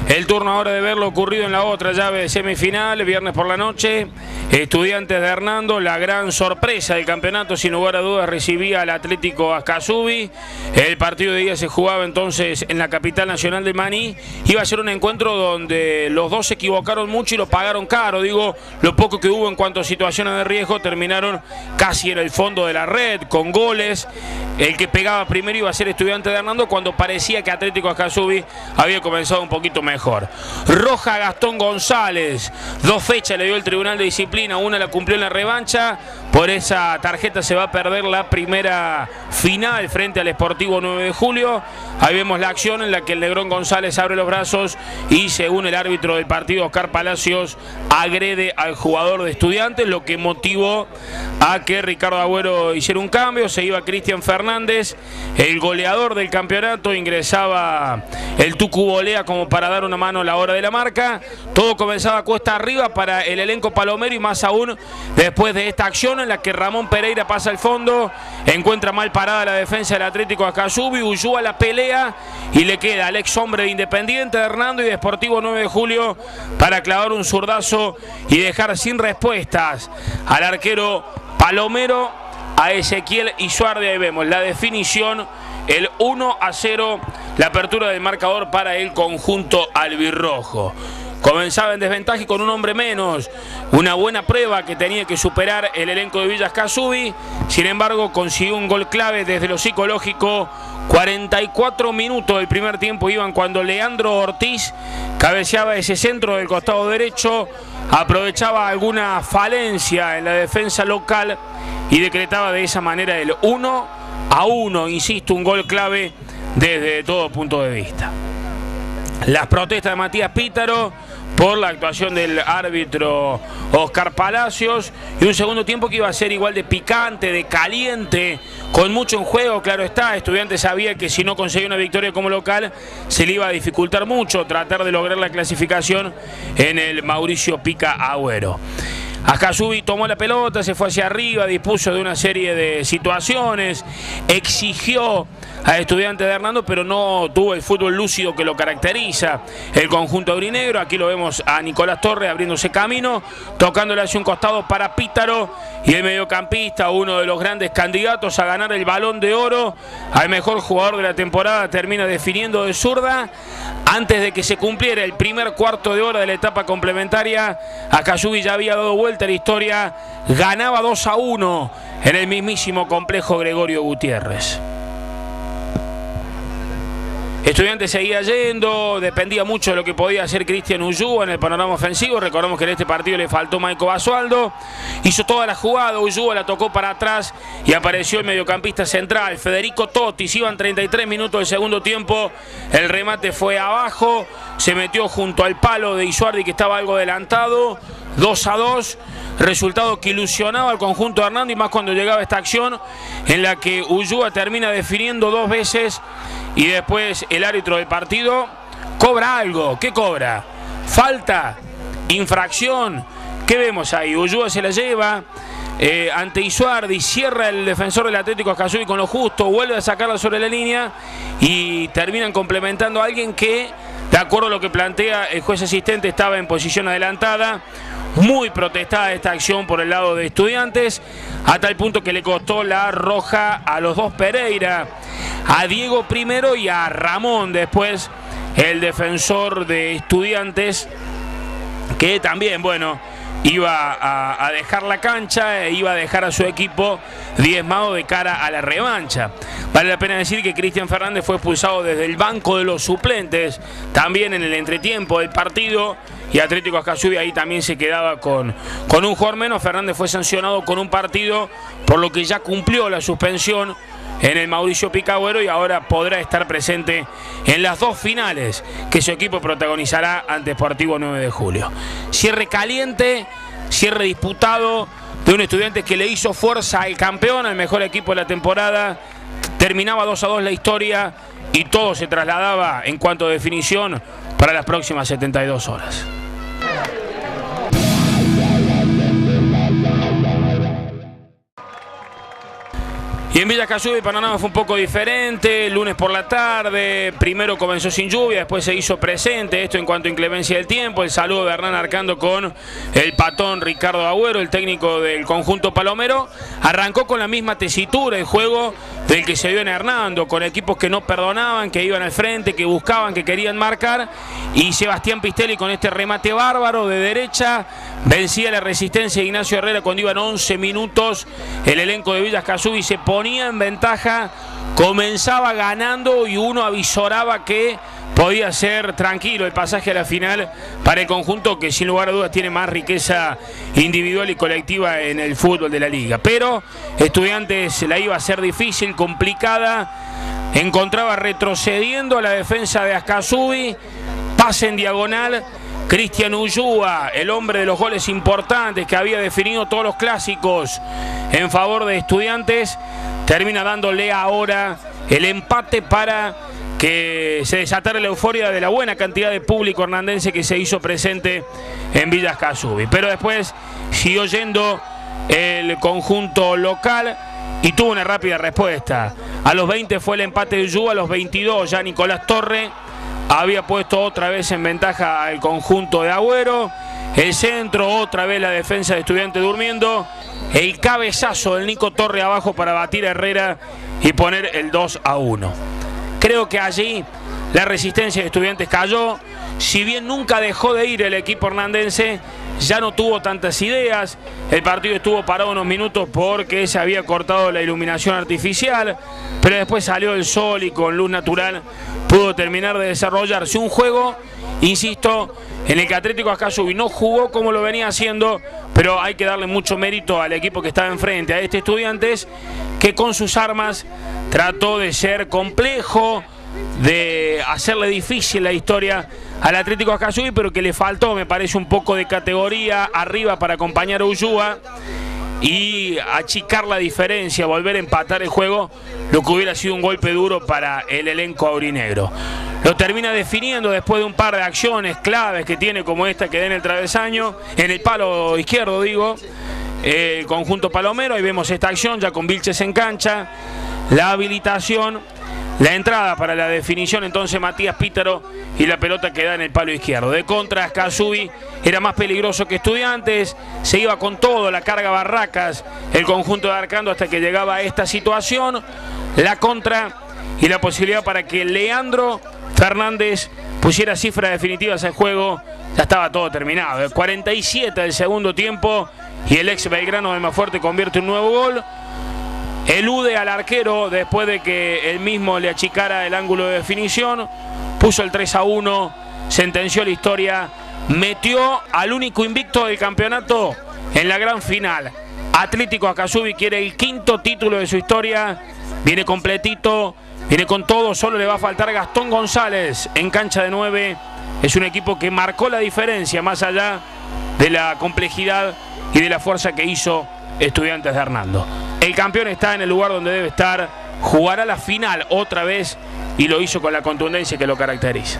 El turno ahora de ver lo ocurrido en la otra llave de semifinal, viernes por la noche. Estudiantes de Hernando, la gran sorpresa del campeonato, sin lugar a dudas, recibía al Atlético Ascasubi. El partido de día se jugaba entonces en la capital nacional de Maní. Iba a ser un encuentro donde los dos se equivocaron mucho y lo pagaron caro. Digo, lo poco que hubo en cuanto a situaciones de riesgo terminaron casi en el fondo de la red, con goles. El que pegaba primero iba a ser Estudiantes de Hernando, cuando parecía que Atlético Ascasubi había comenzado un poquito mejor. Roja a Gastón González, 2 fechas le dio el Tribunal de Disciplina, una la cumplió en la revancha. Por esa tarjeta se va a perder la primera final frente al Sportivo 9 de Julio. Ahí vemos la acción en la que el Negrón González abre los brazos y, según el árbitro del partido, Oscar Palacios, agrede al jugador de Estudiantes, lo que motivó a que Ricardo Agüero hiciera un cambio. Se iba Cristian Fernández, el goleador del campeonato, ingresaba el Tucu Bolea como para dar una mano a la hora de la marca. Todo comenzaba cuesta arriba para el elenco palomero, y más aún después de esta acción en la que Ramón Pereira pasa al fondo, encuentra mal parada la defensa del Atlético Ascasubi, Ullúa la pelea y le queda al ex hombre de Independiente de Hernando y de Sportivo 9 de Julio para clavar un zurdazo y dejar sin respuestas al arquero palomero, a Ezequiel Isuardi. Ahí vemos la definición, el 1-0, la apertura del marcador para el conjunto albirrojo. Comenzaba en desventaja y con un hombre menos, una buena prueba que tenía que superar el elenco de Villa Ascasubi. Sin embargo, consiguió un gol clave desde lo psicológico. 44 minutos del primer tiempo iban cuando Leandro Ortiz cabeceaba ese centro del costado derecho, aprovechaba alguna falencia en la defensa local y decretaba de esa manera el 1-1, insisto, un gol clave desde todo punto de vista. Las protestas de Matías Pítaro por la actuación del árbitro Oscar Palacios, y un segundo tiempo que iba a ser igual de picante, de caliente, con mucho en juego. Claro está, Estudiantes sabía que si no conseguía una victoria como local se le iba a dificultar mucho tratar de lograr la clasificación en el Mauricio Pica Agüero. Ascasubi tomó la pelota, se fue hacia arriba, dispuso de una serie de situaciones, exigió a Estudiantes de Hernando, pero no tuvo el fútbol lúcido que lo caracteriza el conjunto aurinegro. Aquí lo vemos a Nicolás Torres abriéndose camino, tocándole hacia un costado para Pítaro, y el mediocampista, uno de los grandes candidatos a ganar el Balón de Oro, al mejor jugador de la temporada, termina definiendo de zurda. Antes de que se cumpliera el primer cuarto de hora de la etapa complementaria, Ascasubi ya había dado vuelta a la historia, ganaba 2-1 en el mismísimo complejo Gregorio Gutiérrez. Estudiantes seguía yendo, dependía mucho de lo que podía hacer Cristian Ullúa en el panorama ofensivo. Recordamos que en este partido le faltó Maico Basualdo, hizo toda la jugada, Ullúa la tocó para atrás y apareció el mediocampista central, Federico Totis. Iban 33 minutos del segundo tiempo, el remate fue abajo, se metió junto al palo de Isuardi, que estaba algo adelantado. 2-2, resultado que ilusionaba al conjunto de Hernando, y más cuando llegaba esta acción en la que Ullúa termina definiendo 2 veces y después el árbitro del partido cobra algo. ¿Qué cobra? Falta, infracción. ¿Qué vemos ahí? Ullúa se la lleva ante Isuardi, cierra el defensor del Atlético Ascasubi con lo justo, vuelve a sacarla sobre la línea y terminan complementando a alguien que, de acuerdo a lo que plantea el juez asistente, estaba en posición adelantada. Muy protestada esta acción por el lado de Estudiantes, a tal punto que le costó la roja a los dos Pereira, a Diego primero y a Ramón después, el defensor de Estudiantes, que también, bueno, iba a dejar la cancha e iba a dejar a su equipo diezmado de cara a la revancha. Vale la pena decir que Cristian Fernández fue expulsado desde el banco de los suplentes también en el entretiempo del partido, y Atlético Ascasubi ahí también se quedaba con un jugador menos. Fernández fue sancionado con un partido, por lo que ya cumplió la suspensión en el Mauricio Pica Agüero, y ahora podrá estar presente en las 2 finales que su equipo protagonizará ante Sportivo 9 de Julio. Cierre caliente, cierre disputado de un Estudiantes que le hizo fuerza al campeón, al mejor equipo de la temporada. Terminaba 2-2 la historia y todo se trasladaba en cuanto a definición para las próximas 72 horas. Y en Villa Casubí el panorama fue un poco diferente. El lunes por la tarde, primero comenzó sin lluvia, después se hizo presente, esto en cuanto a inclemencia del tiempo. El saludo de Hernán Arcando con el patón Ricardo Agüero, el técnico del conjunto palomero. Arrancó con la misma tesitura el juego del que se vio en Hernando, con equipos que no perdonaban, que iban al frente, que buscaban, que querían marcar. Y Sebastián Pistelli con este remate bárbaro de derecha vencía la resistencia de Ignacio Herrera cuando iban 11 minutos. El elenco de Villa Casubí se ponía en ventaja, comenzaba ganando y uno avisoraba que podía ser tranquilo el pasaje a la final para el conjunto que sin lugar a dudas tiene más riqueza individual y colectiva en el fútbol de la liga. Pero Estudiantes la iba a ser difícil, complicada, encontraba retrocediendo a la defensa de Ascasubi, pase en diagonal. Cristian Ullúa, el hombre de los goles importantes que había definido todos los clásicos en favor de Estudiantes, termina dándole ahora el empate para que se desatara la euforia de la buena cantidad de público hernandense que se hizo presente en Villa Casubí. Pero después siguió yendo el conjunto local y tuvo una rápida respuesta. A los 20 fue el empate de Ullúa, a los 22 ya Nicolás Torre había puesto otra vez en ventaja al conjunto de Agüero. El centro, otra vez la defensa de Estudiantes durmiendo. El cabezazo del Nico Torre abajo para batir a Herrera y poner el 2-1. Creo que allí la resistencia de Estudiantes cayó. Si bien nunca dejó de ir el equipo hernandense, ya no tuvo tantas ideas. El partido estuvo parado unos minutos porque se había cortado la iluminación artificial, pero después salió el sol y con luz natural pudo terminar de desarrollarse un juego, insisto, en el que Atlético Ascasubi no jugó como lo venía haciendo, pero hay que darle mucho mérito al equipo que estaba enfrente, a este Estudiantes, que con sus armas trató de ser complejo, de hacerle difícil la historia al Atlético Ascasubi, pero que le faltó, me parece, un poco de categoría arriba para acompañar a Ullúa y achicar la diferencia, volver a empatar el juego, lo que hubiera sido un golpe duro para el elenco aurinegro. Lo termina definiendo después de un par de acciones claves que tiene, como esta que da en el travesaño, en el palo izquierdo digo, el conjunto palomero. Ahí vemos esta acción ya con Vilches en cancha, la habilitación, la entrada para la definición entonces Matías Pítaro y la pelota queda en el palo izquierdo. De contra Ascasubi era más peligroso que Estudiantes, se iba con todo, la carga Barracas, el conjunto de Arcando hasta que llegaba a esta situación, la contra y la posibilidad para que Leandro Fernández pusiera cifras definitivas al juego. Ya estaba todo terminado, el 47 del segundo tiempo y el ex Belgrano de Almafuerte convierte un nuevo gol. Elude al arquero después de que él mismo le achicara el ángulo de definición. Puso el 3-1, sentenció la historia, metió al único invicto del campeonato en la gran final. Atlético Ascasubi quiere el 5º título de su historia. Viene completito, viene con todo, solo le va a faltar Gastón González en cancha de 9. Es un equipo que marcó la diferencia más allá de la complejidad y de la fuerza que hizo Estudiantes de Hernando. El campeón está en el lugar donde debe estar, jugará la final otra vez y lo hizo con la contundencia que lo caracteriza.